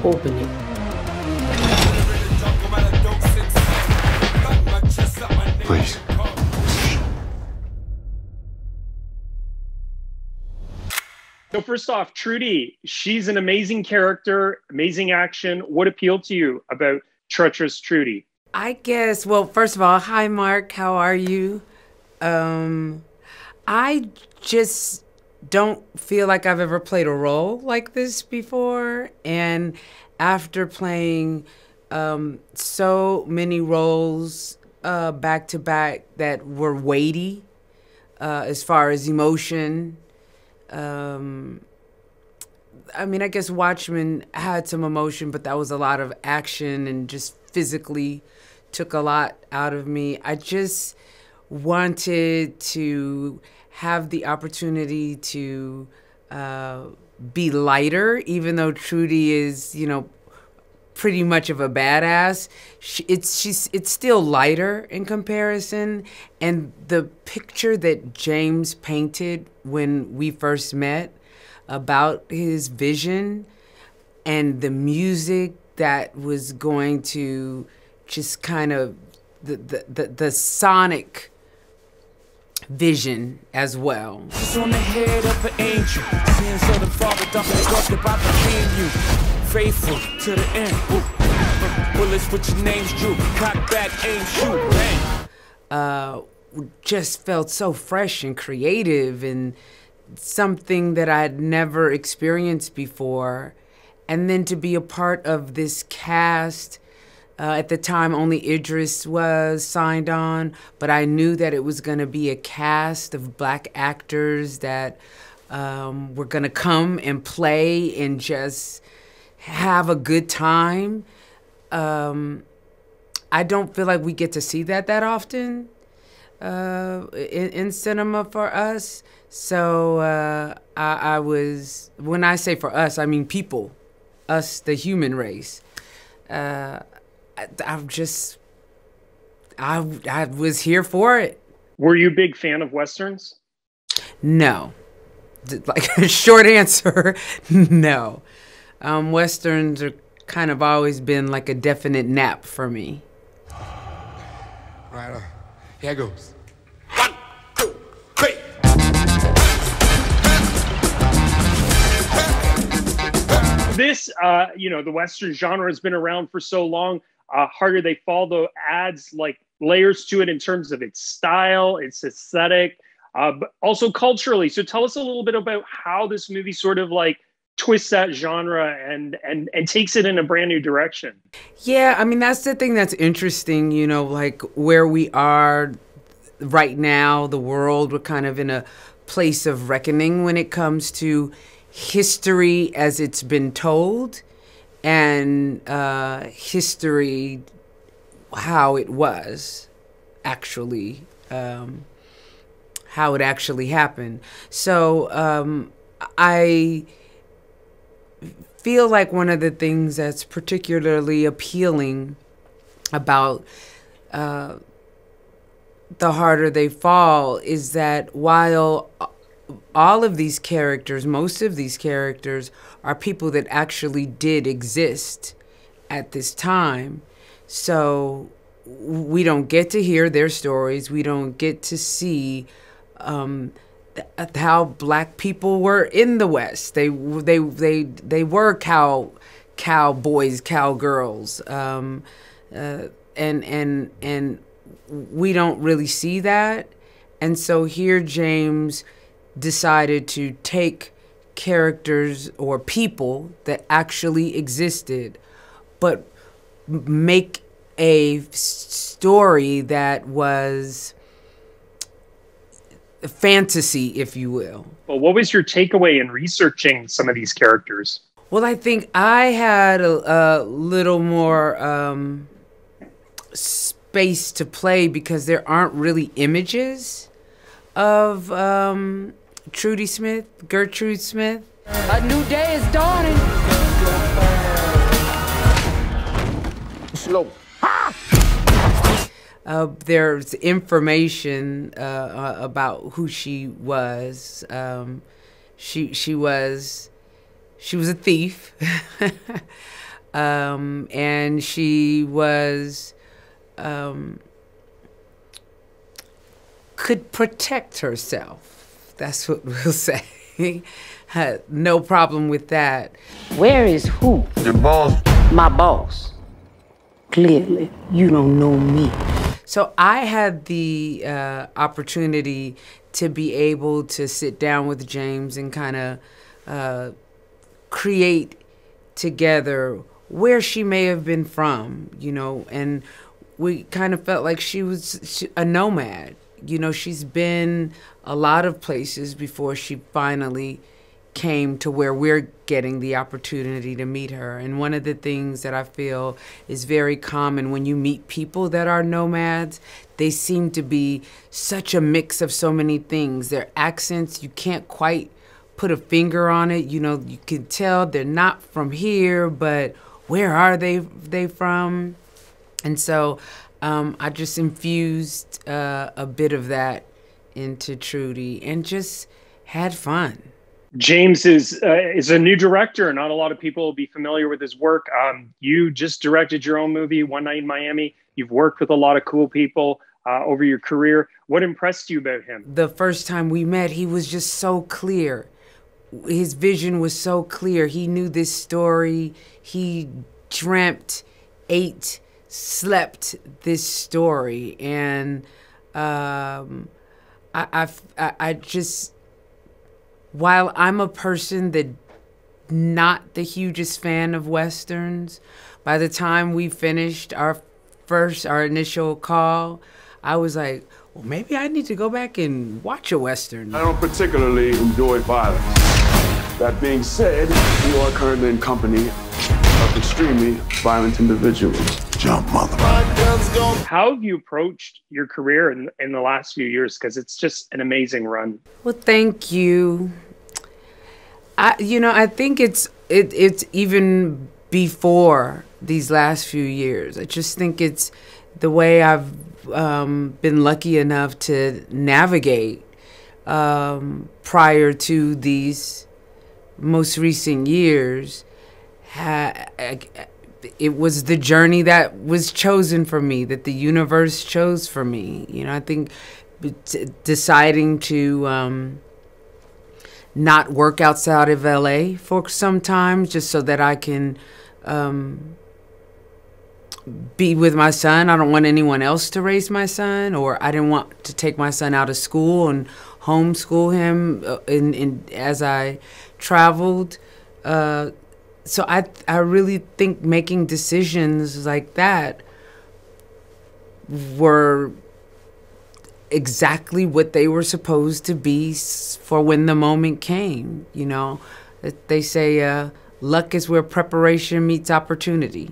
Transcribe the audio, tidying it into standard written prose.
open it. Please. So first off, Trudy, she's an amazing character, amazing action. What appealed to you about Treacherous Trudy? I guess, well, first of all, hi, Mark. How are you? I just don't feel like I've ever played a role like this before. And after playing so many roles back to back that were weighty as far as emotion, I mean, I guess Watchmen had some emotion, but that was a lot of action and just physically took a lot out of me. I just wanted to have the opportunity to be lighter, even though Trudy is, you know, pretty much of a badass. It's still lighter in comparison. And the picture that James painted when we first met about his vision and the music that was going to just kind of the sonic vision as well. It's on the head of an angel. Sins of the father, talked about the you. Faithful to the end. Bullets with your names drew. Cock back, aim, shoot, bang. Just felt so fresh and creative and something that I'd never experienced before. And then to be a part of this cast, at the time only Idris was signed on, but I knew that it was gonna be a cast of Black actors that were gonna come and play and just have a good time. I don't feel like we get to see that often in cinema for us. So I was, when I say for us, I mean people, us, the human race. I was here for it. Were you a big fan of Westerns? No. Like, short answer, no. Westerns are kind of always been like a definite nap for me. Right on. Here goes. This, you know, the Western genre has been around for so long. Harder They Fall, though, adds like layers to it in terms of its style, its aesthetic, but also culturally. So tell us a little bit about how this movie sort of like twists that genre and takes it in a brand new direction. Yeah, I mean, that's the thing that's interesting, you know, like where we are right now, the world, we're kind of in a place of reckoning when it comes to history as it's been told and history how it was actually, how it actually happened. So I feel like one of the things that's particularly appealing about The Harder They Fall is that while all of these characters, most of these characters, are people that actually did exist at this time. So we don't get to hear their stories. We don't get to see how Black people were in the West. They were cowboys, cowgirls, and we don't really see that. And so here James decided to take characters or people that actually existed, but make a story that was fantasy, if you will. Well, what was your takeaway in researching some of these characters? Well, I think I had a little more space to play because there aren't really images of Trudy Smith, Gertrude Smith. A new day is dawning. Slow. There's information about who she was. She was a thief. and she was could protect herself. That's what we'll say. Had no problem with that. Where is who? Your boss. My boss. Clearly, you don't know me. So I had the opportunity to be able to sit down with James and kind of create together where she may have been from, you know, and we kind of felt like she was a nomad. You know, she's been a lot of places before she finally came to where we're getting the opportunity to meet her. And one of the things that I feel is very common when you meet people that are nomads, they seem to be such a mix of so many things. Their accents, you can't quite put a finger on it. You know, you can tell they're not from here, but where are they from? And so I just infused a bit of that into Trudy and just had fun. James is a new director. Not a lot of people will be familiar with his work. You just directed your own movie, One Night in Miami. You've worked with a lot of cool people over your career. What impressed you about him? The first time we met, he was just so clear. His vision was so clear. He knew this story. He dreamt, ate, slept this story. And I just... While I'm a person that not the hugest fan of Westerns, by the time we finished our initial call, I was like, well, maybe I need to go back and watch a Western. I don't particularly enjoy violence. That being said, you are currently in company of extremely violent individuals. Jump, mother. How have you approached your career in the last few years? Because it's just an amazing run. Well, thank you. I think it's even before these last few years. I just think it's the way I've been lucky enough to navigate prior to these most recent years. It was the journey that was chosen for me, that the universe chose for me. You know, I think deciding to not work outside of LA for some time just so that I can be with my son. I don't want anyone else to raise my son, or I didn't want to take my son out of school and homeschool him as I traveled. So I really think making decisions like that were exactly what they were supposed to be for when the moment came. You know, they say luck is where preparation meets opportunity.